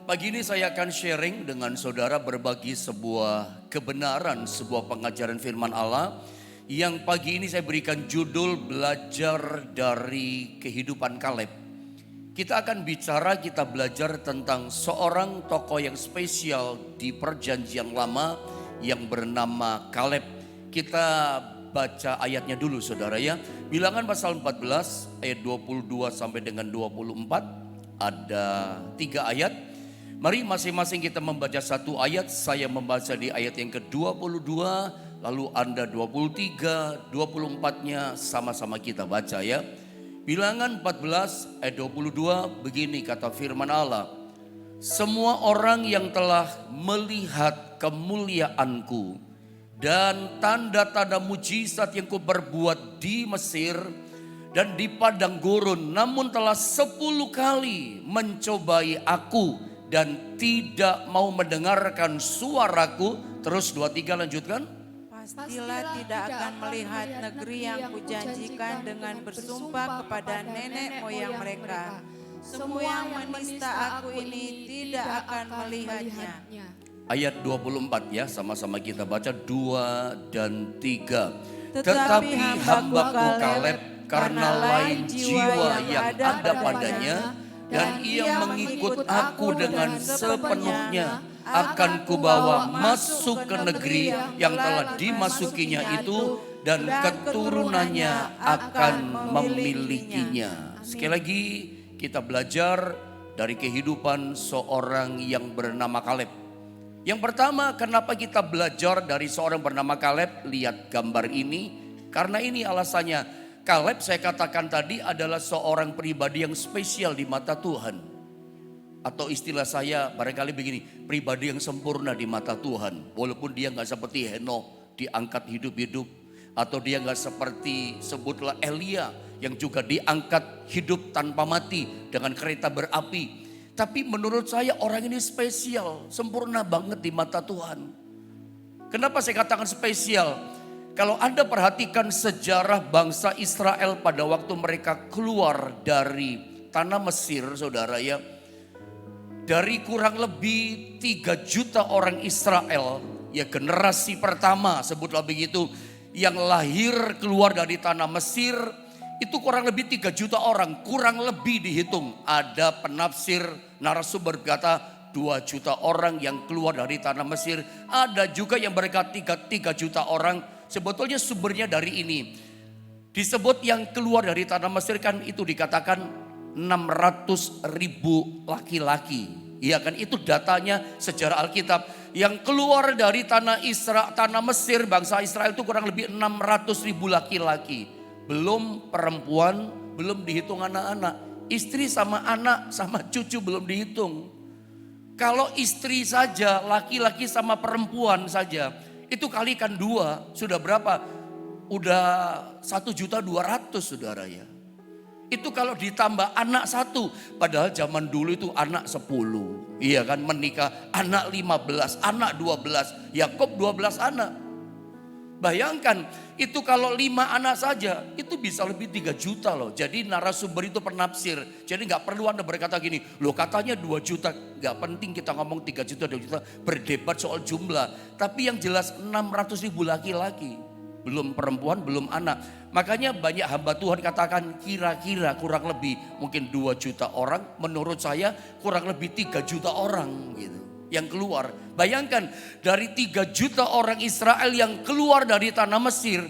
Pagi ini saya akan sharing dengan saudara berbagi sebuah kebenaran, sebuah pengajaran firman Allah yang pagi ini saya berikan judul belajar dari kehidupan Kaleb. Kita akan bicara, kita belajar tentang seorang tokoh yang spesial di perjanjian lama yang bernama Kaleb. Kita baca ayatnya dulu saudara ya. Bilangan pasal 14 ayat 22 sampai dengan 24. Ada 3 ayat. Mari masing-masing kita membaca satu ayat. Saya membaca di ayat yang ke-22, lalu Anda 23, 24-nya sama-sama kita baca ya. Bilangan 14 ayat 22 begini kata firman Allah. Semua orang yang telah melihat kemuliaanku dan tanda-tanda mujizat yang kuperbuat di Mesir dan di padang gurun, namun telah 10 kali mencobai aku dan tidak mau mendengarkan suaraku. Terus 23 lanjutkan. Pastilah tidak akan melihat negeri yang kujanjikan dengan bersumpah kepada nenek moyang mereka. Semua yang menista aku ini tidak akan melihatnya. Ayat 24 ya, sama-sama kita baca 2 dan 3. Tetapi hambaku Kaleb karena lain jiwa yang ada padanya, dan ia mengikut aku dengan sepenuhnya, akan kubawa masuk ke negeri yang telah dimasukinya itu, dan keturunannya akan memilikinya. Sekali lagi kita belajar dari kehidupan seorang yang bernama Kaleb. Yang pertama, kenapa kita belajar dari seorang bernama Kaleb? Lihat gambar ini, karena ini alasannya. Kaleb saya katakan tadi adalah seorang pribadi yang spesial di mata Tuhan. Atau istilah saya barangkali begini, pribadi yang sempurna di mata Tuhan. Walaupun dia gak seperti Henokh diangkat hidup-hidup. Atau dia gak seperti sebutlah Elia yang juga diangkat hidup tanpa mati dengan kereta berapi. Tapi menurut saya orang ini spesial, sempurna banget di mata Tuhan. Kenapa saya katakan spesial? Kalau Anda perhatikan sejarah bangsa Israel pada waktu mereka keluar dari tanah Mesir, saudara ya. Dari kurang lebih 3 juta orang Israel, ya generasi pertama sebutlah begitu, yang lahir keluar dari tanah Mesir, itu kurang lebih 3 juta orang, kurang lebih dihitung. Ada penafsir narasumber berkata 2 juta orang yang keluar dari tanah Mesir. Ada juga yang berkata 3 juta orang. Sebetulnya sumbernya dari ini. Disebut yang keluar dari tanah Mesir kan itu dikatakan 600.000 laki-laki. Iya kan, itu datanya sejarah Alkitab. Yang keluar dari tanah Mesir, bangsa Israel itu kurang lebih 600.000 laki-laki. Belum perempuan, belum dihitung anak-anak. Istri sama anak sama cucu belum dihitung. Kalau istri saja, laki-laki sama perempuan saja, itu kalikan 2, sudah berapa? Udah 1.200.000 saudara ya. Itu kalau ditambah anak 1, padahal zaman dulu itu anak 10. Iya kan, menikah anak 15, anak 12, Yakub 12 anak. Bayangkan itu kalau 5 anak saja itu bisa lebih 3 juta loh. Jadi narasumber itu penafsir. Jadi gak perlu Anda berkata gini, loh katanya 2 juta. Gak penting kita ngomong 3 juta, 2 juta. Berdebat soal jumlah. Tapi yang jelas 600.000 laki-laki. Belum perempuan, belum anak. Makanya banyak hamba Tuhan katakan kira-kira kurang lebih mungkin 2 juta orang. Menurut saya kurang lebih 3 juta orang gitu yang keluar. Bayangkan dari 3 juta orang Israel yang keluar dari tanah Mesir,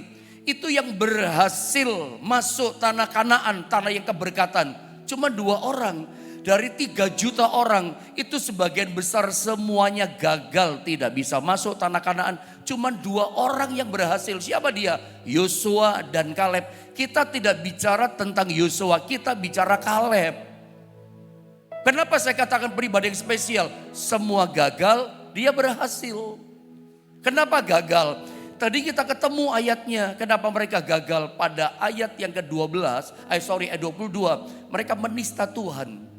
itu yang berhasil masuk tanah Kanaan, tanah yang keberkatan, cuma 2 orang. Dari 3 juta orang itu sebagian besar semuanya gagal, tidak bisa masuk tanah Kanaan. Cuma 2 orang yang berhasil. Siapa dia? Yosua dan Kaleb. Kita tidak bicara tentang Yosua, kita bicara Kaleb. Kenapa saya katakan pribadi yang spesial? Semua gagal, dia berhasil. Kenapa gagal? Tadi kita ketemu ayatnya. Kenapa mereka gagal? Pada ayat yang ke-12, ayat 22. Mereka menista Tuhan.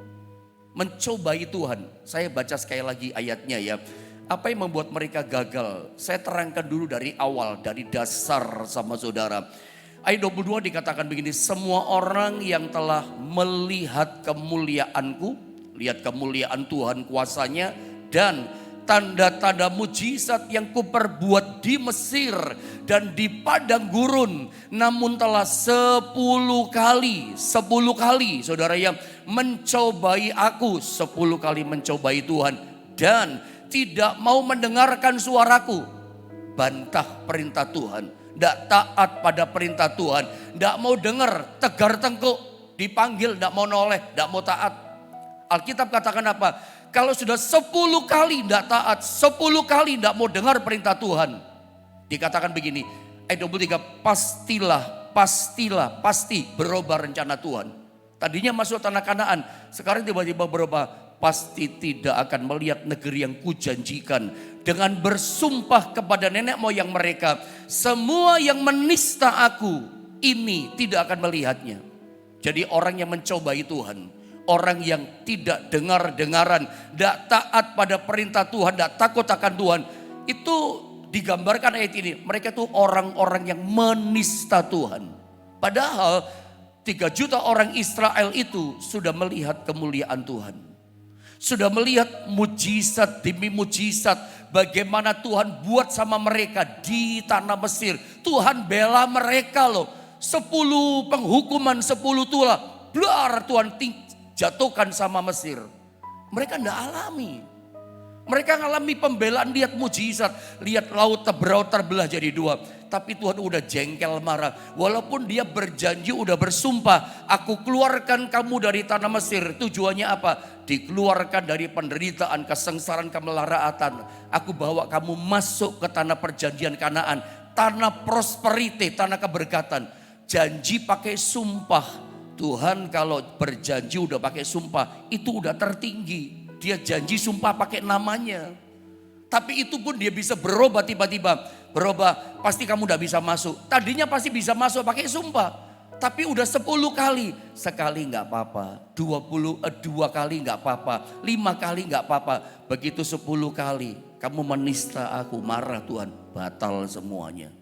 Mencobai Tuhan. Saya baca sekali lagi ayatnya ya. Apa yang membuat mereka gagal? Saya terangkan dulu dari awal, dari dasar sama saudara. Ayat 22 dikatakan begini, semua orang yang telah melihat kemuliaanku. Lihat kemuliaan Tuhan, kuasanya, dan tanda-tanda mujizat yang kuperbuat di Mesir dan di padang gurun. Namun telah 10 kali saudara yang mencobai aku, 10 kali mencobai Tuhan dan tidak mau mendengarkan suaraku. Bantah perintah Tuhan, tidak taat pada perintah Tuhan, tidak mau dengar, tegar tengkuk, dipanggil tidak mau noleh, tidak mau taat. Alkitab katakan apa? Kalau sudah 10 kali tidak taat, 10 kali tidak mau dengar perintah Tuhan, dikatakan begini, ayat 23, pasti berubah rencana Tuhan. Tadinya masuk tanah Kanaan, sekarang tiba-tiba berubah, pasti tidak akan melihat negeri yang kujanjikan. Dengan bersumpah kepada nenek moyang mereka, semua yang menista aku ini tidak akan melihatnya. Jadi orang yang mencobai Tuhan, orang yang tidak dengar-dengaran, tidak taat pada perintah Tuhan, tidak takut akan Tuhan, itu digambarkan ayat ini, mereka itu orang-orang yang menista Tuhan. Padahal 3 juta orang Israel itu sudah melihat kemuliaan Tuhan. Sudah melihat mujizat demi mujizat, bagaimana Tuhan buat sama mereka di tanah Mesir. Tuhan bela mereka loh. 10 penghukuman 10 tulah, blar Tuhan jatuhkan sama Mesir. Mereka tidak alami. Mereka ngalami pembelaan, lihat mujizat, lihat laut terbelah jadi 2. Tapi Tuhan udah jengkel marah. Walaupun dia berjanji, udah bersumpah, aku keluarkan kamu dari tanah Mesir. Tujuannya apa? Dikeluarkan dari penderitaan, kesengsaraan, kemelaratan. Aku bawa kamu masuk ke tanah perjanjian Kanaan. Tanah prosperity, tanah keberkatan. Janji pakai sumpah. Tuhan kalau berjanji udah pakai sumpah, itu udah tertinggi. Dia janji sumpah pakai namanya. Tapi itu pun dia bisa berubah tiba-tiba. Berubah, pasti kamu udah bisa masuk. Tadinya pasti bisa masuk pakai sumpah. Tapi udah 10 kali. Sekali gak apa-apa. 2 kali gak apa-apa. 5 kali gak apa-apa. Begitu 10 kali. Kamu menista aku, marah Tuhan. Batal semuanya.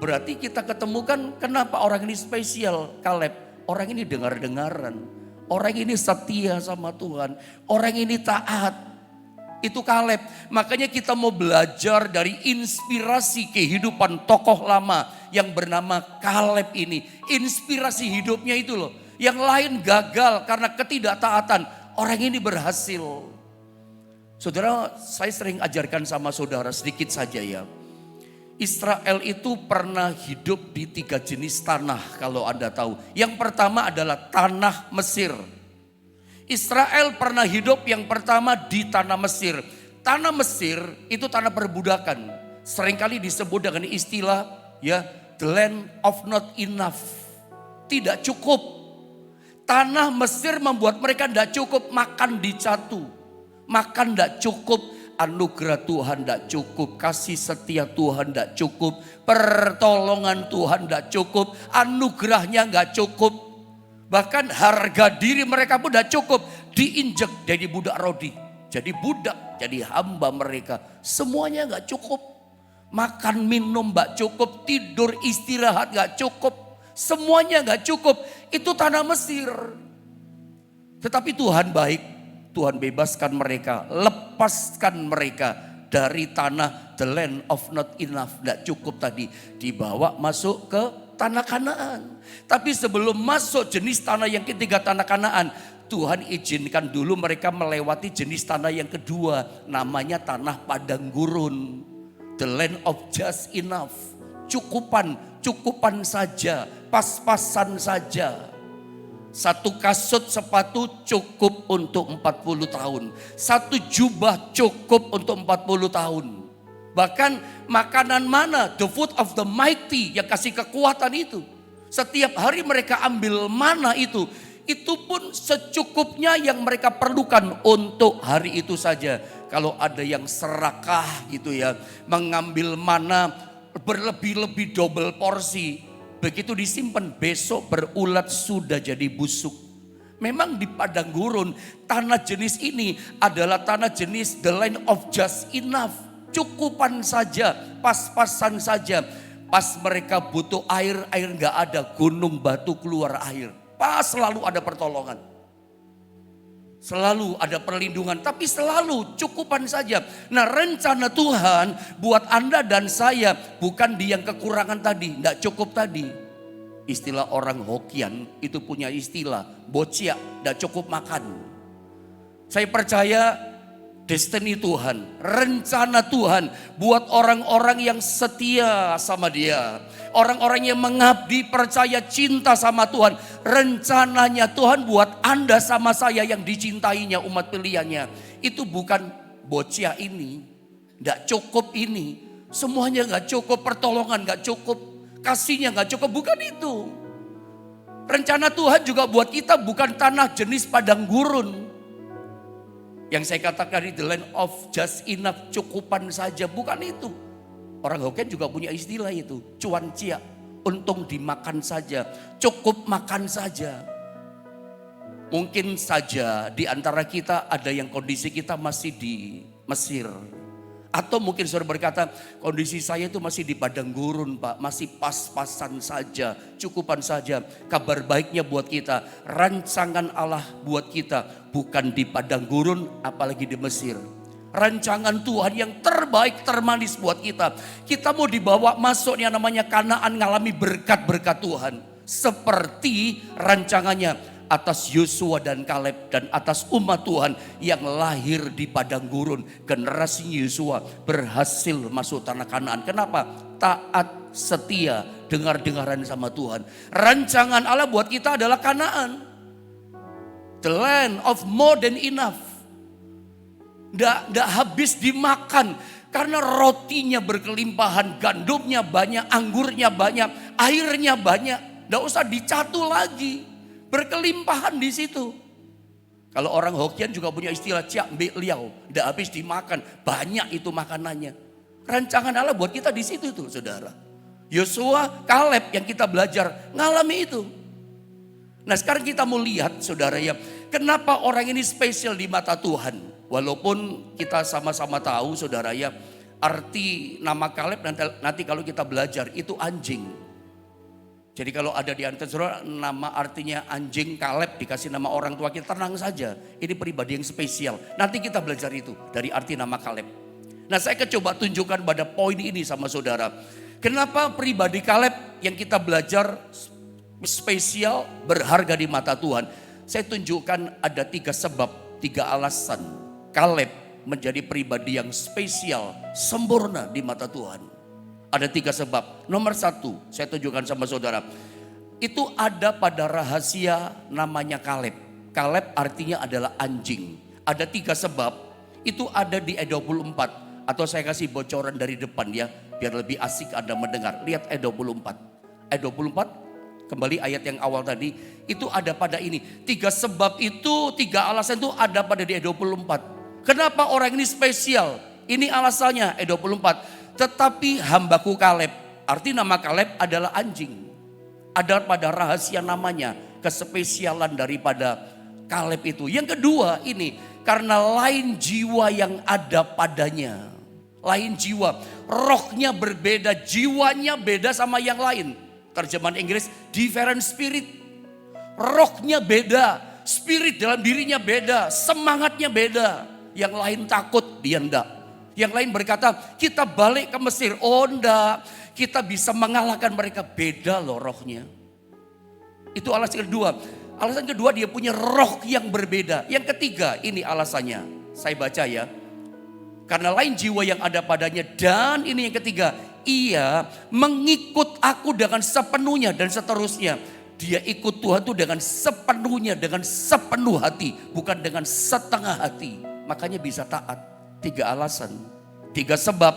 Berarti kita ketemukan kenapa orang ini spesial, Kaleb. Orang ini dengar-dengaran. Orang ini setia sama Tuhan. Orang ini taat. Itu Kaleb. Makanya kita mau belajar dari inspirasi kehidupan tokoh lama yang bernama Kaleb ini. Inspirasi hidupnya itu loh. Yang lain gagal karena ketidaktaatan. Orang ini berhasil. Saudara, saya sering ajarkan sama saudara sedikit saja ya. Israel itu pernah hidup di 3 jenis tanah kalau Anda tahu. Yang pertama adalah tanah Mesir. Israel pernah hidup yang pertama di tanah Mesir. Tanah Mesir itu tanah perbudakan. Seringkali disebut dengan istilah ya, the land of not enough. Tidak cukup. Tanah Mesir membuat mereka tidak cukup, makan dicatu. Makan tidak cukup. Anugerah Tuhan tidak cukup, kasih setia Tuhan tidak cukup, pertolongan Tuhan tidak cukup, anugerahnya nggak cukup. Bahkan harga diri mereka pun tidak cukup, diinjek jadi budak rodi, jadi budak, jadi hamba mereka. Semuanya nggak cukup, makan minum nggak cukup, tidur istirahat nggak cukup, semuanya nggak cukup. Itu tanah Mesir. Tetapi Tuhan baik. Tuhan bebaskan mereka, lepaskan mereka dari tanah the land of not enough, tidak cukup tadi, dibawa masuk ke tanah Kanaan. Tapi sebelum masuk jenis tanah yang ketiga, tanah Kanaan, Tuhan izinkan dulu mereka melewati jenis tanah yang kedua, namanya tanah padang gurun, the land of just enough, cukupan saja, pas-pasan saja. 1 kasut sepatu cukup untuk 40 tahun. 1 jubah cukup untuk 40 tahun. Bahkan makanan mana, the food of the mighty yang kasih kekuatan itu. Setiap hari mereka ambil mana itu pun secukupnya yang mereka perlukan untuk hari itu saja. Kalau ada yang serakah gitu ya, mengambil mana berlebih-lebih double porsi. Begitu disimpan, besok berulat sudah jadi busuk. Memang di padang gurun, tanah jenis ini adalah tanah jenis the land of just enough. Cukupan saja, pas-pasan saja. Pas mereka butuh air gak ada, gunung batu keluar air. Pas selalu ada pertolongan. Selalu ada perlindungan, tapi selalu cukupan saja. Nah, rencana Tuhan buat Anda dan saya bukan di yang kekurangan tadi, tidak cukup tadi. Istilah orang Hokian itu punya istilah, boccia, tidak cukup makan. Saya percaya destiny Tuhan, rencana Tuhan buat orang-orang yang setia sama Dia. Orang-orang yang mengabdi, percaya, cinta sama Tuhan. Rencananya Tuhan buat Anda sama saya yang dicintainya, umat pilihannya. Itu bukan boccia ini, tidak cukup ini. Semuanya gak cukup, pertolongan gak cukup, kasihnya gak cukup, bukan itu. Rencana Tuhan juga buat kita bukan tanah jenis padang gurun. Yang saya katakan di the land of just enough, cukupan saja, bukan itu. Orang Hokkien juga punya istilah itu, cuan cia, untung dimakan saja, cukup makan saja. Mungkin saja di antara kita ada yang kondisi kita masih di Mesir. Atau mungkin saudara berkata, kondisi saya itu masih di padang gurun Pak, masih pas-pasan saja, cukupan saja. Kabar baiknya buat kita, rancangan Allah buat kita bukan di padang gurun, apalagi di Mesir. Rancangan Tuhan yang terbaik, termanis buat kita. Kita mau dibawa masuk yang namanya Kanaan, ngalami berkat-berkat Tuhan. Seperti rancangannya atas Yosua dan Kaleb dan atas umat Tuhan yang lahir di padang gurun. Generasi Yosua berhasil masuk tanah Kanaan. Kenapa? Taat, setia, dengar-dengaran sama Tuhan. Rancangan Allah buat kita adalah Kanaan. The land of more than enough. Nggak habis dimakan karena rotinya berkelimpahan, gandumnya banyak, anggurnya banyak, airnya banyak. Nggak usah dicatu lagi, berkelimpahan di situ. Kalau orang Hokkien juga punya istilah ciak mbek liau, nggak habis dimakan, banyak itu makanannya. Rancangan Allah buat kita di situ tuh, saudara. Yosua, Kaleb yang kita belajar ngalami itu. Nah sekarang kita mau lihat saudara ya, kenapa orang ini spesial di mata Tuhan. Walaupun kita sama-sama tahu saudara ya, arti nama Kaleb nanti kalau kita belajar itu anjing. Jadi kalau ada di antara saudara nama artinya anjing, Kaleb dikasih nama orang tua kita, tenang saja. Ini pribadi yang spesial. Nanti kita belajar itu dari arti nama Kaleb. Nah saya coba tunjukkan pada poin ini sama saudara. Kenapa pribadi Kaleb yang kita belajar spesial, berharga di mata Tuhan. Saya tunjukkan ada 3 sebab, 3 alasan Kaleb menjadi pribadi yang spesial, sempurna di mata Tuhan. Ada 3 sebab. Nomor 1, saya tunjukkan sama saudara. Itu ada pada rahasia namanya Kaleb. Kaleb artinya adalah anjing. Ada 3 sebab. Itu ada di Ayat 24. Atau saya kasih bocoran dari depan ya, biar lebih asik Anda mendengar. Lihat Ayat 24. Ayat 24, kembali ayat yang awal tadi. Itu ada pada ini. 3 sebab itu, 3 alasan itu ada pada di Ayat 24. Kenapa orang ini spesial? Ini alasannya Ayat 24. Tetapi hambaku Kaleb, arti nama Kaleb adalah anjing. Ada pada rahasia namanya, kespesialan daripada Kaleb itu. Yang kedua ini, karena lain jiwa yang ada padanya. Lain jiwa, rohnya berbeda, jiwanya beda sama yang lain. Terjemahan Inggris, different spirit. Rohnya beda, spirit dalam dirinya beda, semangatnya beda. Yang lain takut, dia enggak. Yang lain berkata, kita balik ke Mesir. Oh enggak, kita bisa mengalahkan mereka. Beda loh rohnya. Itu alasan kedua. Alasan kedua, dia punya roh yang berbeda. Yang ketiga, ini alasannya. Saya baca ya. Karena lain jiwa yang ada padanya. Dan ini yang ketiga, ia mengikut aku dengan sepenuhnya dan seterusnya. Dia ikut Tuhan itu dengan sepenuhnya, dengan sepenuh hati. Bukan dengan setengah hati. Makanya bisa taat. 3 alasan. 3 sebab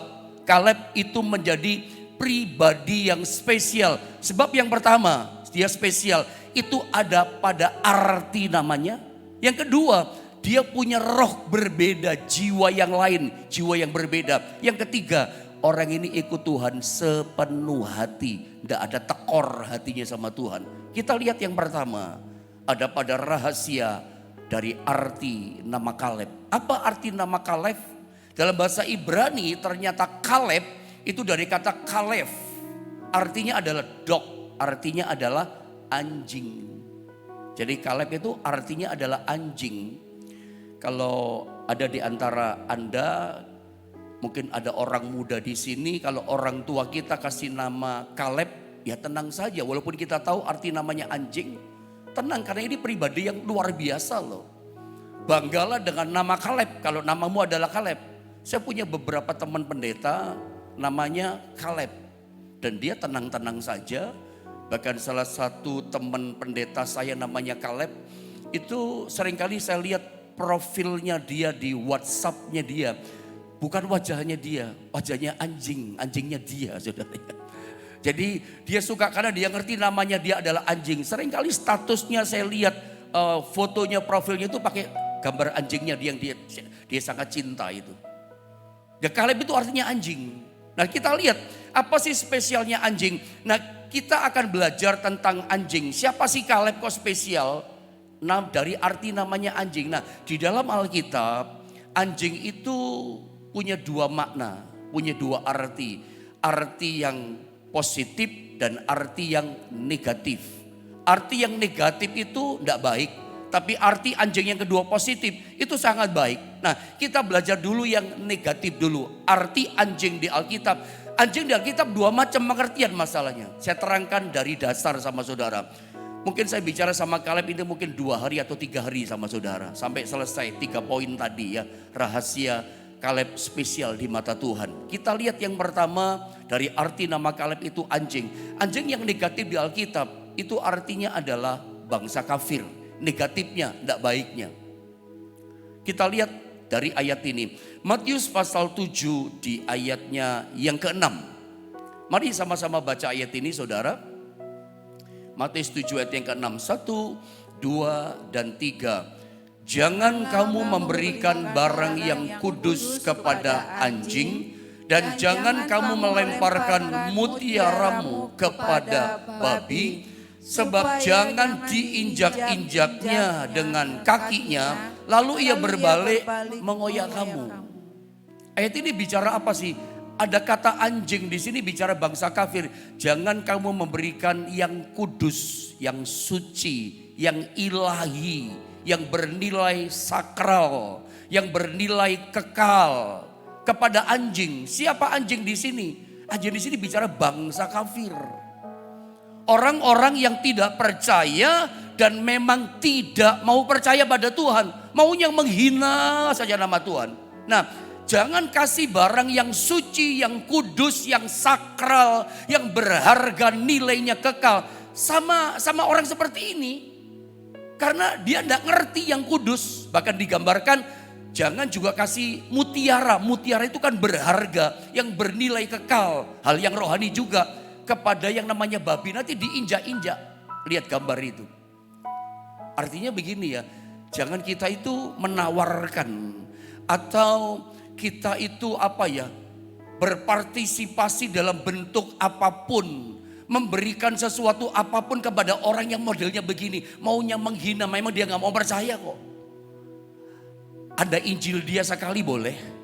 Kaleb itu menjadi pribadi yang spesial. Sebab yang pertama, dia spesial. Itu ada pada arti namanya. Yang kedua, dia punya roh berbeda, jiwa yang lain, jiwa yang berbeda. Yang ketiga, orang ini ikut Tuhan sepenuh hati. Tidak ada tekor hatinya sama Tuhan. Kita lihat yang pertama, ada pada rahasia dari arti nama Kaleb. Apa arti nama Kaleb? Dalam bahasa Ibrani ternyata Kaleb itu dari kata Kalef. Artinya adalah dog, artinya adalah anjing. Jadi Kaleb itu artinya adalah anjing. Kalau ada di antara Anda, mungkin ada orang muda di sini, kalau orang tua kita kasih nama Kaleb, ya tenang saja. Walaupun kita tahu arti namanya anjing, tenang karena ini pribadi yang luar biasa loh. Banggalah dengan nama Kaleb kalau namamu adalah Kaleb. Saya punya beberapa teman pendeta namanya Kaleb dan dia tenang-tenang saja. Bahkan salah satu teman pendeta saya namanya Kaleb, itu seringkali saya lihat profilnya dia di WhatsApp-nya dia. Bukan wajahnya dia, wajahnya anjing, anjingnya dia, saudara. Jadi dia suka karena dia ngerti namanya dia adalah anjing. Seringkali statusnya saya lihat fotonya, profilnya itu pakai gambar anjingnya dia yang dia sangat cinta itu. Ya Kaleb itu artinya anjing. Nah kita lihat apa sih spesialnya anjing. Nah kita akan belajar tentang anjing. Siapa sih Kaleb kok spesial? Nah dari arti namanya anjing. Nah di dalam Alkitab anjing itu punya dua makna, punya dua arti. Arti yang positif dan arti yang negatif. Arti yang negatif itu tidak baik. Tapi arti anjing yang kedua positif itu sangat baik. Nah kita belajar dulu yang negatif dulu. Arti anjing di Alkitab. Anjing di Alkitab dua macam pengertian masalahnya. Saya terangkan dari dasar sama saudara. Mungkin saya bicara sama Kaleb ini mungkin 2 hari atau 3 hari sama saudara. Sampai selesai 3 poin tadi ya. Rahasia Kaleb spesial di mata Tuhan. Kita lihat yang pertama dari arti nama Kaleb itu anjing. Anjing yang negatif di Alkitab itu artinya adalah bangsa kafir. Negatifnya, tidak baiknya. Kita lihat dari ayat ini. Matius pasal 7 di ayatnya yang ke-6. Mari sama-sama baca ayat ini saudara. Matius 7 ayat yang ke-6. 1, 2, dan 3. Jangan kamu memberikan barang yang kudus kepada anjing. Dan jangan kamu melemparkan mutiaramu kepada babi. Sebab jangan diinjak-injaknya dengan kakinya, lalu ia berbalik mengoyak kamu. Ayat ini bicara apa sih? Ada kata anjing di sini bicara bangsa kafir. Jangan kamu memberikan yang kudus, yang suci, yang ilahi, yang bernilai sakral, yang bernilai kekal kepada anjing. Siapa anjing di sini? Anjing di sini bicara bangsa kafir. Orang-orang yang tidak percaya dan memang tidak mau percaya pada Tuhan. Maunya menghina saja nama Tuhan. Nah, jangan kasih barang yang suci, yang kudus, yang sakral, yang berharga, nilainya kekal. Sama orang seperti ini. Karena dia tidak ngerti yang kudus. Bahkan digambarkan jangan juga kasih mutiara. Mutiara itu kan berharga, yang bernilai kekal. Hal yang rohani juga. Kepada yang namanya babi nanti diinjak-injak. Lihat gambar itu. Artinya begini ya, jangan kita itu menawarkan atau kita itu berpartisipasi dalam bentuk apapun, memberikan sesuatu apapun kepada orang yang modelnya begini, maunya menghina, memang dia nggak mau percaya kok. Ada Injil dia sekali boleh.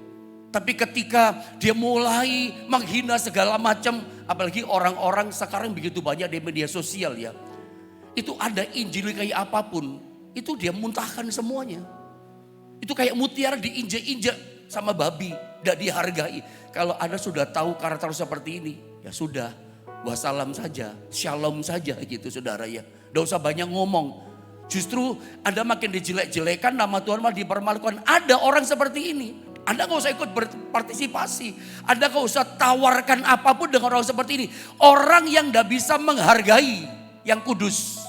Tapi ketika dia mulai menghina segala macam, apalagi orang-orang sekarang begitu banyak di media sosial ya. Itu ada Injil kayak apapun, itu dia muntahkan semuanya. Itu kayak mutiara diinjak-injak sama babi, tidak dihargai. Kalau Anda sudah tahu karakter seperti ini, ya sudah, wassalam saja, shalom saja gitu saudara ya. Tidak usah banyak ngomong. Justru Anda makin dijelek-jelekan, nama Tuhan malah dipermalukan. Ada orang seperti ini. Anda gak usah ikut berpartisipasi. Anda gak usah tawarkan apapun dengan orang seperti ini. Orang yang gak bisa menghargai yang kudus.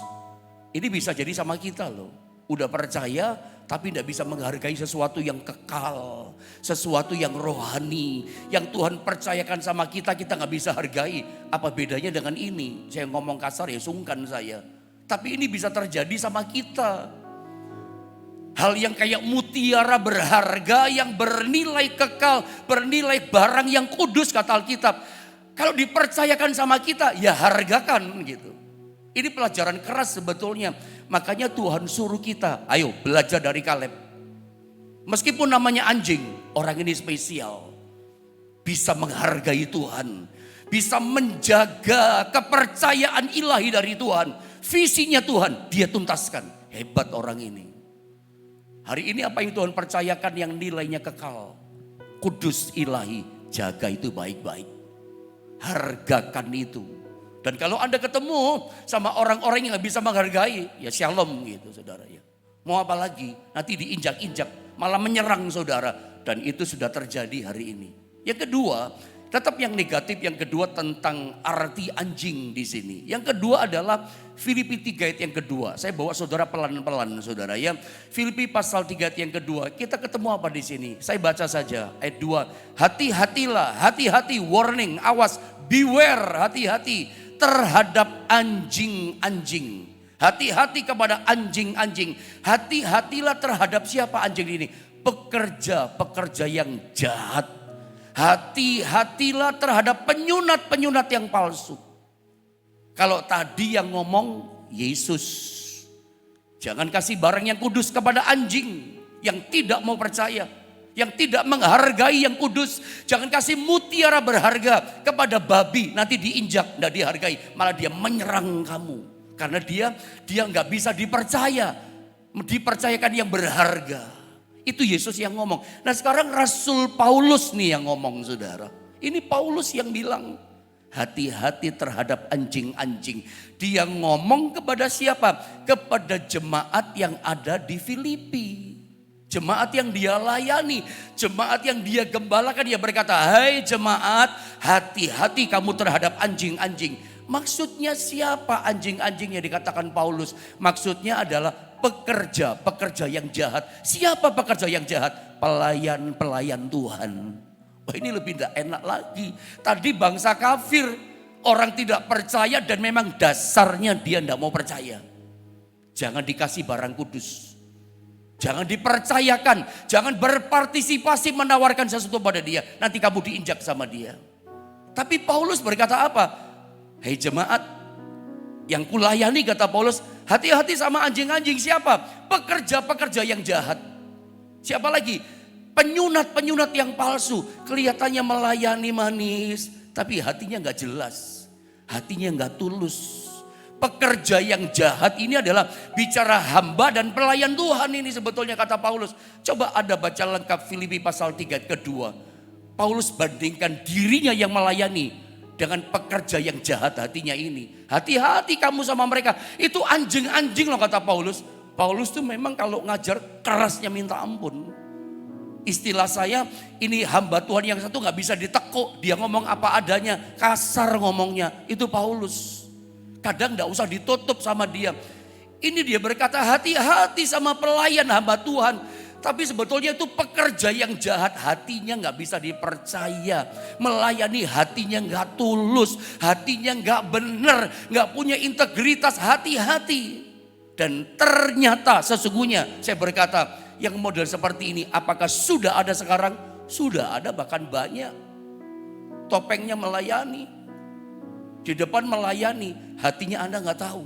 Ini bisa jadi sama kita loh. Udah percaya tapi gak bisa menghargai sesuatu yang kekal. Sesuatu yang rohani. Yang Tuhan percayakan sama kita, kita gak bisa hargai. Apa bedanya dengan ini? Saya ngomong kasar ya sungkan saya. Tapi ini bisa terjadi sama kita. Hal yang kayak mutiara berharga, yang bernilai kekal, bernilai barang yang kudus kata Alkitab. Kalau dipercayakan sama kita, ya hargakan gitu. Ini pelajaran keras sebetulnya. Makanya Tuhan suruh kita, ayo belajar dari Kaleb. Meskipun namanya anjing, orang ini spesial. Bisa menghargai Tuhan. Bisa menjaga kepercayaan ilahi dari Tuhan. Visinya Tuhan, dia tuntaskan. Hebat orang ini. Hari ini apa yang Tuhan percayakan yang nilainya kekal. Kudus ilahi, jaga itu baik-baik. Hargakan itu. Dan kalau Anda ketemu sama orang-orang yang gak bisa menghargai, ya shalom gitu saudara ya. Mau apa lagi? Nanti diinjak-injak, malah menyerang saudara. Dan itu sudah terjadi hari ini. Yang kedua, tetap yang negatif, yang kedua tentang arti anjing di sini. Yang kedua adalah Filipi 3 ayat yang kedua. Saya bawa saudara pelan-pelan saudara ya. Filipi pasal 3 ayat yang kedua. Kita ketemu apa di sini? Saya baca saja ayat 2. Hati-hatilah, hati-hati, warning, awas, beware, hati-hati terhadap anjing-anjing. Hati-hati kepada anjing-anjing. Hati-hatilah terhadap siapa anjing ini? Pekerja-pekerja yang jahat. Hati-hatilah terhadap penyunat-penyunat yang palsu. Kalau tadi yang ngomong Yesus. Jangan kasih barang yang kudus kepada anjing yang tidak mau percaya. Yang tidak menghargai yang kudus. Jangan kasih mutiara berharga kepada babi. Nanti diinjak, tidak dihargai. Malah dia menyerang kamu. Karena dia nggak bisa dipercaya. Dipercayakan yang berharga. Itu Yesus yang ngomong. Nah sekarang Rasul Paulus nih yang ngomong saudara. Ini Paulus yang bilang. Hati-hati terhadap anjing-anjing. Dia ngomong kepada siapa? Kepada jemaat yang ada di Filipi. Jemaat yang dia layani. Jemaat yang dia gembalakan. Dia berkata, hai jemaat, hati-hati kamu terhadap anjing-anjing. Maksudnya siapa anjing-anjing yang dikatakan Paulus? Maksudnya adalah pekerja yang jahat. Siapa pekerja yang jahat? Pelayan-pelayan Tuhan. Wah ini lebih tidak enak lagi. Tadi bangsa kafir, orang tidak percaya dan memang dasarnya dia tidak mau percaya. Jangan dikasih barang kudus. Jangan dipercayakan, jangan berpartisipasi menawarkan sesuatu pada dia. Nanti kamu diinjak sama dia. Tapi Paulus berkata apa? Hei jemaat, yang kulayani kata Paulus, hati-hati sama anjing-anjing. Siapa? Pekerja-pekerja yang jahat. Siapa lagi? Penyunat-penyunat yang palsu. Kelihatannya melayani manis, tapi hatinya gak jelas. Hatinya gak tulus. Pekerja yang jahat ini adalah bicara hamba dan pelayan Tuhan ini sebetulnya kata Paulus. Coba Anda baca lengkap Filipi pasal 3 kedua. Paulus bandingkan dirinya yang melayani dengan pekerja yang jahat hatinya ini. Hati-hati kamu sama mereka. Itu anjing-anjing loh kata Paulus. Paulus tuh memang kalau ngajar kerasnya minta ampun. Istilah saya ini hamba Tuhan yang satu gak bisa ditekuk. Dia ngomong apa adanya, kasar ngomongnya. Itu Paulus. Kadang gak usah ditutup sama dia. Ini dia berkata hati-hati sama pelayan hamba Tuhan. Tapi sebetulnya itu pekerja yang jahat. Hatinya gak bisa dipercaya. Melayani hatinya gak tulus. Hatinya gak benar. Gak punya integritas. Hati-hati. Dan ternyata sesungguhnya saya berkata yang model seperti ini apakah sudah ada sekarang? Sudah ada bahkan banyak. Topengnya melayani. Di depan melayani. Hatinya Anda gak tahu.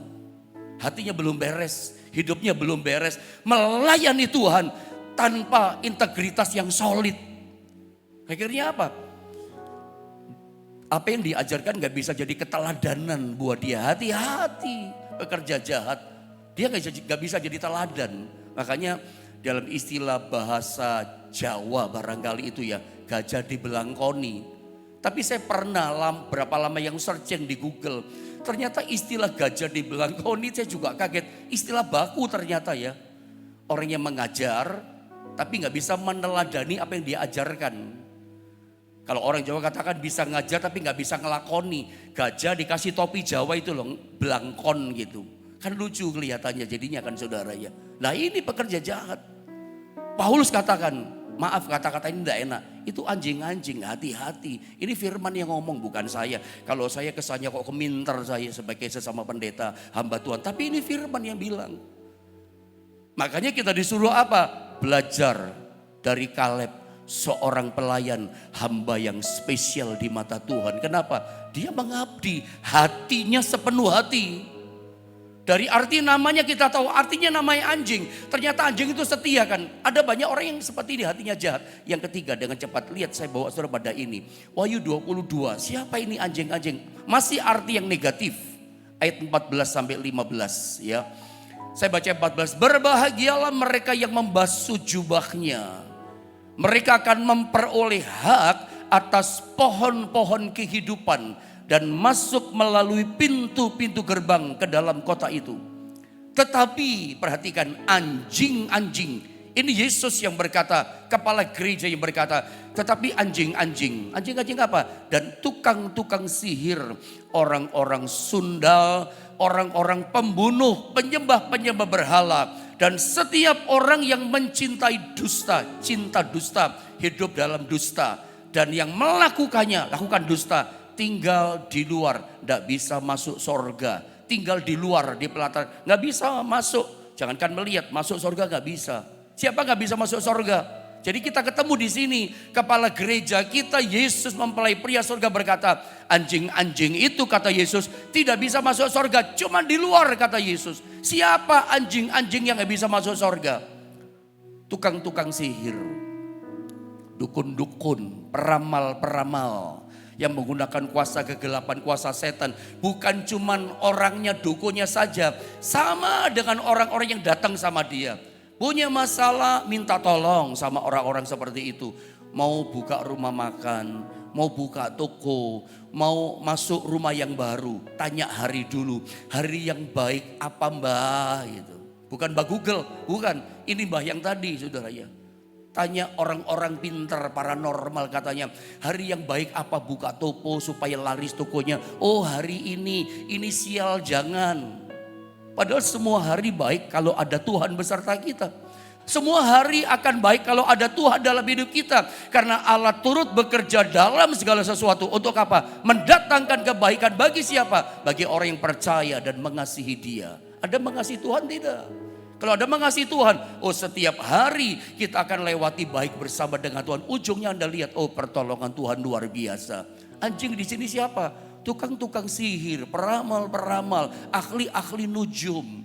Hatinya belum beres. Hidupnya belum beres. Melayani Tuhan tanpa integritas yang solid. Akhirnya apa? Apa yang diajarkan gak bisa jadi keteladanan buat dia. Hati-hati pekerja jahat. Dia gak bisa jadi teladan. Makanya dalam istilah bahasa Jawa barangkali itu ya, gajah dibelangkoni. Tapi saya pernah berapa lama yang searching di Google. Ternyata istilah gajah dibelangkoni saya juga kaget. Istilah baku ternyata ya. Orang yang mengajar tapi gak bisa meneladani apa yang dia ajarkan. Kalau orang Jawa katakan bisa ngajar tapi gak bisa ngelakoni. Gajah dikasih topi Jawa itu loh, belangkon gitu. Kan lucu kelihatannya jadinya kan saudara ya. Nah ini pekerja jahat. Paulus katakan, maaf kata-kata ini tidak enak. Itu anjing-anjing, hati-hati. Ini firman yang ngomong bukan saya. Kalau saya kesannya kok keminter saya sebagai sesama pendeta hamba Tuhan. Tapi ini firman yang bilang. Makanya kita disuruh apa? Belajar dari Kaleb. Seorang pelayan hamba yang spesial di mata Tuhan. Kenapa? Dia mengabdi. Hatinya sepenuh hati. Dari arti namanya kita tahu artinya namanya anjing. Ternyata anjing itu setia kan. Ada banyak orang yang seperti ini hatinya jahat. Yang ketiga dengan cepat lihat saya bawa saudara pada ini. Wahyu 22. Siapa ini anjing-anjing? Masih arti yang negatif. Ayat 14 sampai 15 ya. Saya baca 14. Berbahagialah mereka yang membasuh jubahnya. Mereka akan memperoleh hak atas pohon-pohon kehidupan dan masuk melalui pintu-pintu gerbang ke dalam kota itu. Tetapi perhatikan, anjing-anjing. Ini Yesus yang berkata, kepala gereja yang berkata, tetapi anjing-anjing. Anjing-anjing apa? Dan tukang-tukang sihir, orang-orang sundal, orang-orang pembunuh, penyembah-penyembah berhala. Dan setiap orang yang mencintai dusta, cinta dusta, hidup dalam dusta. Dan yang melakukannya, lakukan dusta, tinggal di luar, tidak bisa masuk sorga. Tinggal di luar, di pelataran, nggak bisa masuk. Jangankan melihat, masuk sorga nggak bisa. Siapa nggak bisa masuk sorga? Jadi kita ketemu di sini, kepala gereja kita, Yesus mempelai pria sorga berkata, anjing-anjing itu kata Yesus tidak bisa masuk sorga, cuma di luar kata Yesus. Siapa anjing-anjing yang nggak bisa masuk sorga? Tukang-tukang sihir, dukun-dukun, peramal-peramal yang menggunakan kuasa kegelapan, kuasa setan. Bukan cuman orangnya, dukunnya saja, sama dengan orang-orang yang datang sama dia. Punya masalah, minta tolong sama orang-orang seperti itu. Mau buka rumah makan, mau buka toko, mau masuk rumah yang baru. Tanya hari dulu, hari yang baik apa mbah gitu. Bukan mbah Google, bukan. Ini mbah yang tadi saudara ya. Tanya orang-orang pintar, paranormal katanya. Hari yang baik apa buka toko supaya laris tokonya. Oh hari ini sial jangan. Padahal semua hari baik kalau ada Tuhan beserta kita. Semua hari akan baik kalau ada Tuhan dalam hidup kita. Karena Allah turut bekerja dalam segala sesuatu. Untuk apa? Mendatangkan kebaikan bagi siapa? Bagi orang yang percaya dan mengasihi Dia. Ada mengasihi Tuhan tidak? Kalau ada mengasihi Tuhan, oh setiap hari kita akan lewati baik bersama dengan Tuhan. Ujungnya Anda lihat, oh pertolongan Tuhan luar biasa. Anjing di sini siapa? Tukang-tukang sihir, peramal-peramal, ahli-ahli nujum.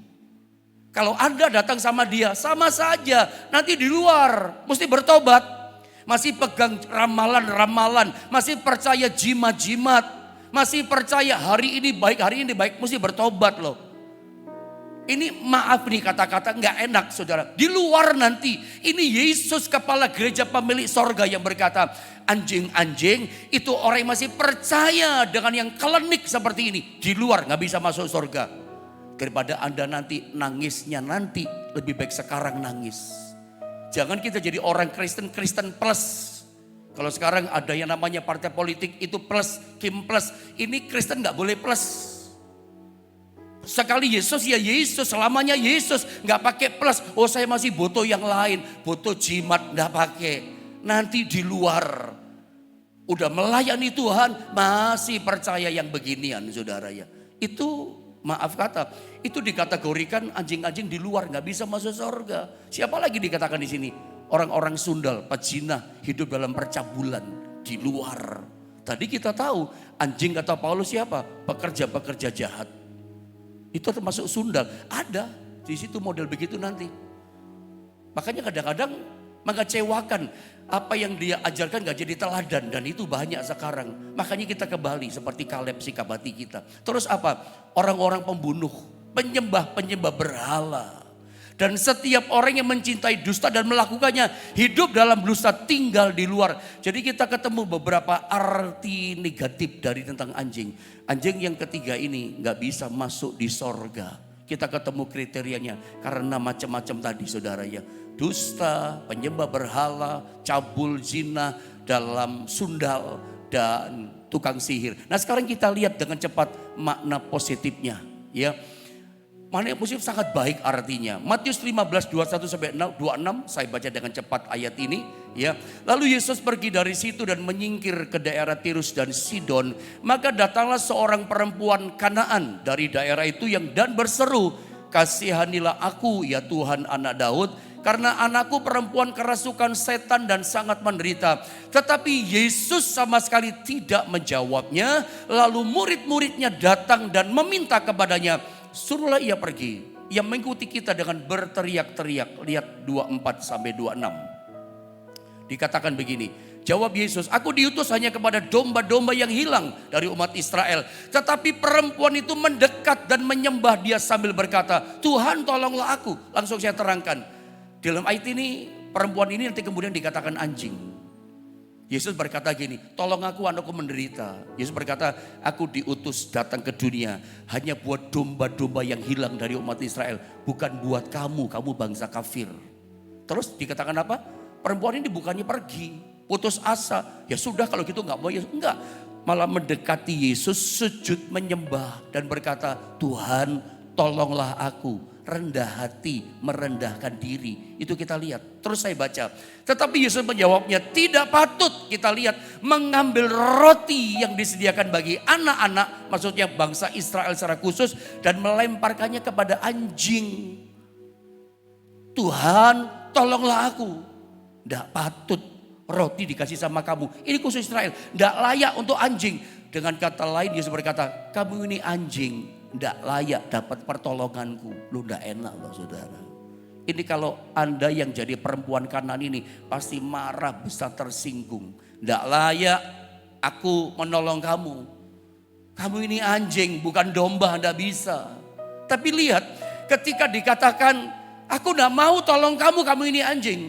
Kalau Anda datang sama dia, sama saja. Nanti di luar, mesti bertobat. Masih pegang ramalan-ramalan, masih percaya jimat-jimat. Masih percaya hari ini baik, mesti bertobat loh. Ini maaf nih kata-kata nggak enak saudara. Di luar nanti ini Yesus kepala gereja pemilik sorga yang berkata, anjing-anjing itu orang yang masih percaya dengan yang klinik seperti ini. Di luar nggak bisa masuk sorga. Daripada Anda nanti nangisnya nanti lebih baik sekarang nangis. Jangan kita jadi orang Kristen plus. Kalau sekarang ada yang namanya partai politik itu plus, Kim plus. Ini Kristen nggak boleh plus. Sekali Yesus ya Yesus, selamanya Yesus, nggak pakai plus. Oh saya masih butuh yang lain, butuh jimat, nggak pakai. Nanti di luar udah melayani Tuhan masih percaya yang beginian saudara ya. Itu maaf kata, itu dikategorikan anjing-anjing di luar nggak bisa masuk surga. Siapa lagi dikatakan di sini? Orang-orang sundal, pejinah, hidup dalam percabulan di luar. Tadi kita tahu anjing kata Paulus siapa? Pekerja-pekerja jahat. Itu termasuk sundal. Ada di situ model begitu nanti. Makanya kadang-kadang mengecewakan. Apa yang dia ajarkan gak jadi teladan. Dan itu banyak sekarang. Makanya kita ke Bali seperti Kaleb sikap hati kita. Terus apa? Orang-orang pembunuh. Penyembah-penyembah berhala. Dan setiap orang yang mencintai dusta dan melakukannya. Hidup dalam dusta, tinggal di luar. Jadi kita ketemu beberapa arti negatif dari tentang anjing. Anjing yang ketiga ini gak bisa masuk di sorga. Kita ketemu kriterianya. Karena macam-macam tadi saudara ya. Dusta, penyembah berhala, cabul, zina, dalam sundal, dan tukang sihir. Nah sekarang kita lihat dengan cepat makna positifnya. Ya. Mana yang positif sangat baik artinya. Matius 15, 21-26, saya baca dengan cepat ayat ini. Ya. Lalu Yesus pergi dari situ dan menyingkir ke daerah Tirus dan Sidon. Maka datanglah seorang perempuan Kanaan dari daerah itu dan berseru, kasihanilah aku ya Tuhan anak Daud. Karena anakku perempuan kerasukan setan dan sangat menderita. Tetapi Yesus sama sekali tidak menjawabnya. Lalu murid-muridnya datang dan meminta kepadanya, suruhlah ia pergi. Ia mengikuti kita dengan berteriak-teriak. Lihat 24-26. Dikatakan begini. Jawab Yesus, aku diutus hanya kepada domba-domba yang hilang dari umat Israel. Tetapi perempuan itu mendekat dan menyembah dia sambil berkata, Tuhan tolonglah aku. Langsung saya terangkan. Dalam ayat ini, perempuan ini nanti kemudian dikatakan anjing. Yesus berkata gini, tolong aku, anakku menderita. Yesus berkata, aku diutus datang ke dunia hanya buat domba-domba yang hilang dari umat Israel. Bukan buat kamu bangsa kafir. Terus dikatakan apa? Perempuan ini bukannya pergi, putus asa. Ya sudah kalau gitu nggak mau, ya enggak. Malah mendekati Yesus, sujud menyembah dan berkata, Tuhan tolonglah aku. Rendah hati, merendahkan diri. Itu kita lihat. Terus saya baca. Tetapi Yesus menjawabnya, tidak patut kita lihat mengambil roti yang disediakan bagi anak-anak, maksudnya bangsa Israel secara khusus, dan melemparkannya kepada anjing. Tuhan tolonglah aku. Tidak patut roti dikasih sama kamu. Ini khusus Israel. Tidak layak untuk anjing. Dengan kata lain Yesus berkata, kamu ini anjing. Tidak layak dapat pertolonganku. Lu tidak enak loh saudara. Ini kalau Anda yang jadi perempuan kanan ini pasti marah, besar tersinggung. Tidak layak aku menolong kamu. Kamu ini anjing bukan domba, tidak bisa. Tapi lihat ketika dikatakan aku tidak mau tolong kamu, kamu ini anjing.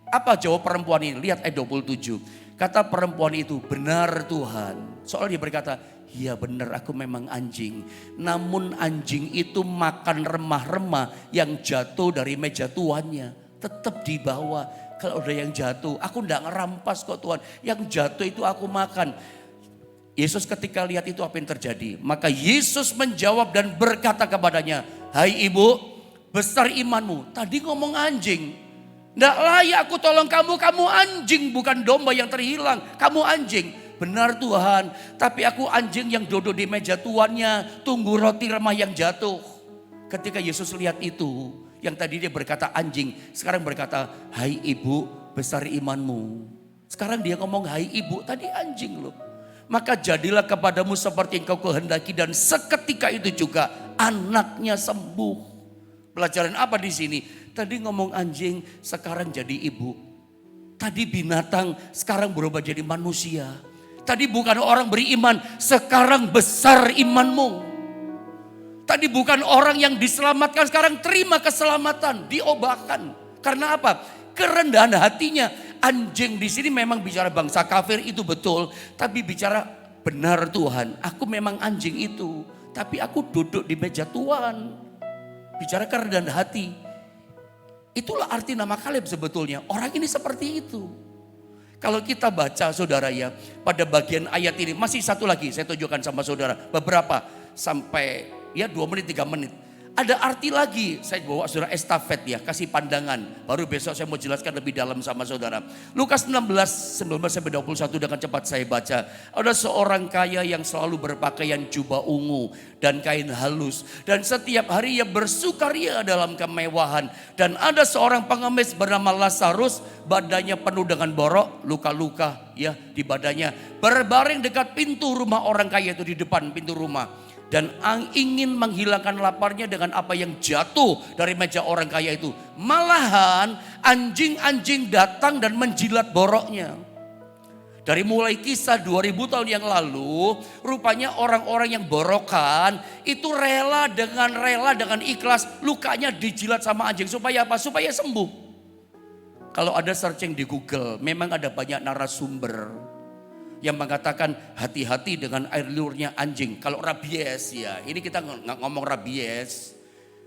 Apa jawab perempuan ini? Lihat ayat 27. Kata perempuan itu, benar Tuhan. Soalnya dia berkata, iya benar aku memang anjing. Namun anjing itu makan remah-remah yang jatuh dari meja tuannya. Tetap dibawa. Kalau udah yang jatuh, aku enggak ngerampas kok Tuhan. Yang jatuh itu aku makan. Yesus ketika lihat itu apa yang terjadi? Maka Yesus menjawab dan berkata kepadanya, hai ibu, besar imanmu. Tadi ngomong anjing. Enggak layak aku tolong kamu, kamu anjing bukan domba yang terhilang. Kamu anjing. Benar Tuhan, tapi aku anjing yang duduk di meja tuannya, tunggu roti remah yang jatuh. Ketika Yesus lihat itu, yang tadi dia berkata anjing, sekarang berkata, hai ibu, besar imanmu. Sekarang dia ngomong hai ibu, tadi anjing loh. Maka jadilah kepadamu seperti yang kau kehendaki, dan seketika itu juga anaknya sembuh. Pelajaran apa di sini? Tadi ngomong anjing, sekarang jadi ibu. Tadi binatang, sekarang berubah jadi manusia. Tadi bukan orang beriman, sekarang besar imanmu. Tadi bukan orang yang diselamatkan, sekarang terima keselamatan, diobahkan. Karena apa? Kerendahan hatinya. Anjing di sini memang bicara bangsa kafir itu betul, tapi bicara benar Tuhan. Aku memang anjing itu, tapi aku duduk di meja Tuhan. Bicara kerendahan hati. Itulah arti nama Kaleb sebetulnya. Orang ini seperti itu. Kalau kita baca saudara ya, pada bagian ayat ini masih satu lagi saya tunjukkan sama saudara. Beberapa sampai ya 2 menit 3 menit. Ada arti lagi, saya bawa saudara estafet ya, kasih pandangan. Baru besok saya mau jelaskan lebih dalam sama saudara. Lukas 16, 19-21 dengan cepat saya baca. Ada seorang kaya yang selalu berpakaian jubah ungu dan kain halus. Dan setiap hari ia bersukaria dalam kemewahan. Dan ada seorang pengemis bernama Lazarus, badannya penuh dengan borok, luka-luka ya di badannya. Berbaring dekat pintu rumah orang kaya itu, di depan pintu rumah. Dan ingin menghilangkan laparnya dengan apa yang jatuh dari meja orang kaya itu. Malahan anjing-anjing datang dan menjilat boroknya. Dari mulai kisah 2000 tahun yang lalu, rupanya orang-orang yang borokan itu rela dengan ikhlas lukanya dijilat sama anjing. Supaya apa? Supaya sembuh. Kalau ada searching di Google, memang ada banyak narasumber yang mengatakan hati-hati dengan air liurnya anjing. Kalau rabies ya, ini kita nggak ngomong rabies.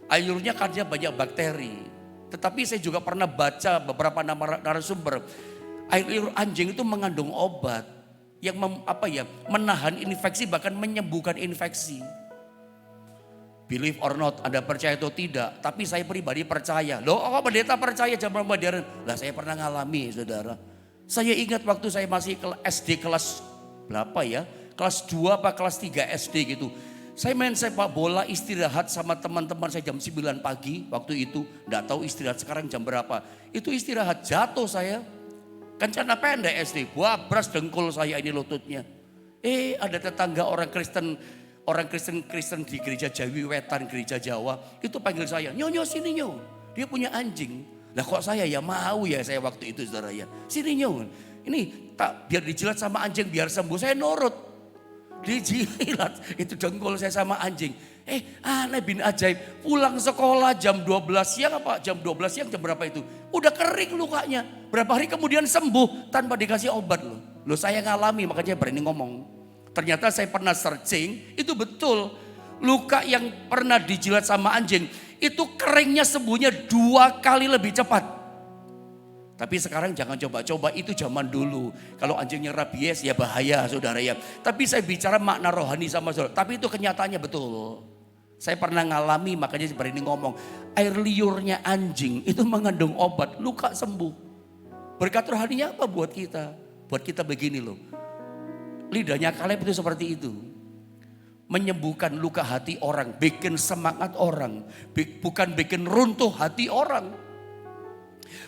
Air liurnya karena banyak bakteri. Tetapi saya juga pernah baca beberapa narasumber. Air liur anjing itu mengandung obat yang menahan infeksi, bahkan menyembuhkan infeksi. Believe or not, Anda percaya atau tidak, tapi saya pribadi percaya. Loh, kok pendeta percaya zaman modern? Lah saya pernah ngalami saudara. Saya ingat waktu saya masih SD kelas berapa ya? Kelas 2 apa kelas 3 SD gitu. Saya main sepak bola istirahat sama teman-teman saya jam 9 pagi waktu itu. Nggak tahu istirahat sekarang jam berapa. Itu istirahat jatuh saya. Kan celana pendek SD. Buabras dengkul saya ini lututnya. Ada tetangga orang Kristen di gereja Jawi Wetan, gereja Jawa. Itu panggil saya, nyonya sini nyo. Dia punya anjing. Lah kok saya ya mau ya saya waktu itu saudara ya. Sini nyo, ini tak biar dijilat sama anjing biar sembuh. Saya nurut. Dijilat itu dengkul saya sama anjing. Aneh bin ajaib, pulang sekolah jam 12 siang apa jam 12 siang jam berapa itu? Udah kering lukanya. Berapa hari kemudian sembuh tanpa dikasih obat loh. Loh saya ngalami makanya berani ngomong. Ternyata saya pernah searching, itu betul. Luka yang pernah dijilat sama anjing itu keringnya sembuhnya 2 kali lebih cepat. Tapi sekarang jangan coba-coba, itu zaman dulu. Kalau anjingnya rabies ya bahaya saudara ya. Tapi saya bicara makna rohani sama saudara. Tapi itu kenyataannya betul. Saya pernah ngalami makanya saya berani ngomong. Air liurnya anjing itu mengandung obat, luka sembuh. Berkat rohaninya apa buat kita? Buat kita begini loh. Lidahnya Kaleb itu seperti itu. Menyembuhkan luka hati orang, bikin semangat orang. Bukan bikin runtuh hati orang.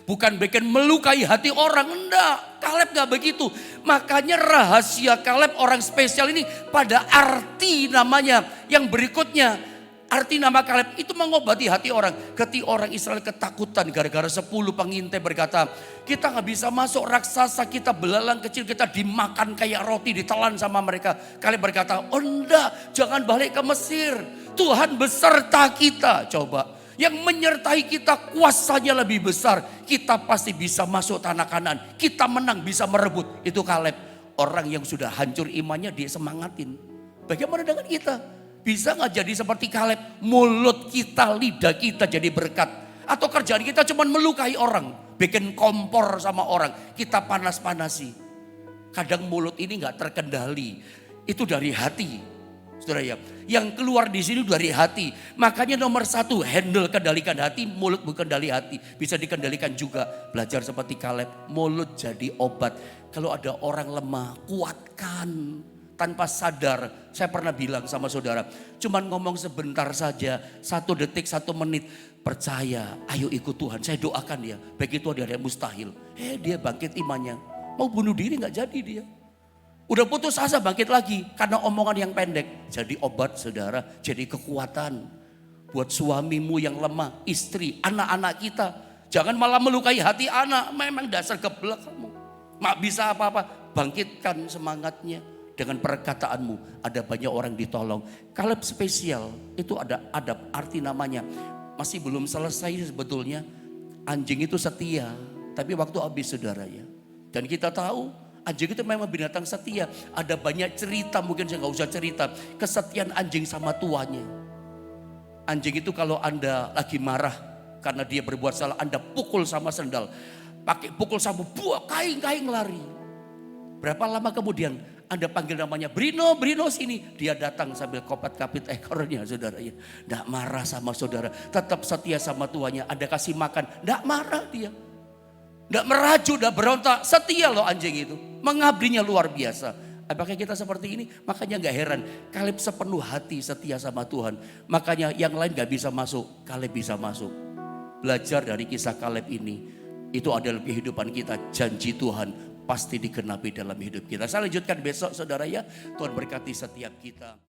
Bukan bikin melukai hati orang, enggak. Kaleb gak begitu. Makanya rahasia Kaleb orang spesial ini pada arti namanya yang berikutnya. Arti nama Kaleb itu mengobati hati orang. Ketika orang Israel ketakutan gara-gara 10 pengintai berkata, kita gak bisa masuk raksasa, kita belalang kecil, kita dimakan kayak roti, ditelan sama mereka. Kaleb berkata, oh enggak, jangan balik ke Mesir. Tuhan beserta kita, coba. Yang menyertai kita kuasanya lebih besar. Kita pasti bisa masuk tanah Kanaan. Kita menang bisa merebut. Itu Kaleb. Orang yang sudah hancur imannya dia semangatin. Bagaimana dengan kita? Bisa gak jadi seperti Kaleb? Mulut kita, lidah kita jadi berkat. Atau kerjaan kita cuma melukai orang. Bikin kompor sama orang. Kita panas-panasi. Kadang mulut ini gak terkendali. Itu dari hati. Saudara ya, yang keluar di sini dari hati. Makanya nomor 1, handle kendalikan hati, mulut bukan kendali hati. Bisa dikendalikan juga. Belajar seperti Kaleb, mulut jadi obat. Kalau ada orang lemah, kuatkan. Tanpa sadar, saya pernah bilang sama saudara, cuman ngomong sebentar saja, 1 detik, 1 menit. Percaya, ayo ikut Tuhan, saya doakan dia. Begitu dia ada mustahil. Dia bangkit imannya. Mau bunuh diri gak jadi dia. Udah putus asa bangkit lagi karena omongan yang pendek. Jadi obat saudara, jadi kekuatan. Buat suamimu yang lemah, istri, anak-anak kita. Jangan malah melukai hati anak, memang dasar geblek kamu. Mak bisa apa-apa, bangkitkan semangatnya. Dengan perkataanmu ada banyak orang ditolong. Kaleb spesial, itu ada arti namanya. Masih belum selesai sebetulnya. Anjing itu setia, tapi waktu habis saudara ya. Dan kita tahu anjing itu memang binatang setia. Ada banyak cerita, mungkin saya gak usah cerita. Kesetiaan anjing sama tuannya. Anjing itu kalau Anda lagi marah karena dia berbuat salah, Anda pukul sama sendal. Pakai pukul sama buah, kaing-kaing lari. Berapa lama kemudian Anda panggil namanya, Brino, Brino sini. Dia datang sambil kopat-kapit ekornya saudara ya. Gak marah sama saudara, tetap setia sama tuannya. Anda kasih makan, gak marah dia. Gak merajuk, gak berontak, setia loh anjing itu. Mengabdinya luar biasa. Apakah kita seperti ini? Makanya gak heran. Kaleb sepenuh hati setia sama Tuhan. Makanya yang lain gak bisa masuk, Kaleb bisa masuk. Belajar dari kisah Kaleb ini. Itu adalah kehidupan kita. Janji Tuhan pasti digenapi dalam hidup kita. Saya lanjutkan besok saudara ya. Tuhan berkati setiap kita.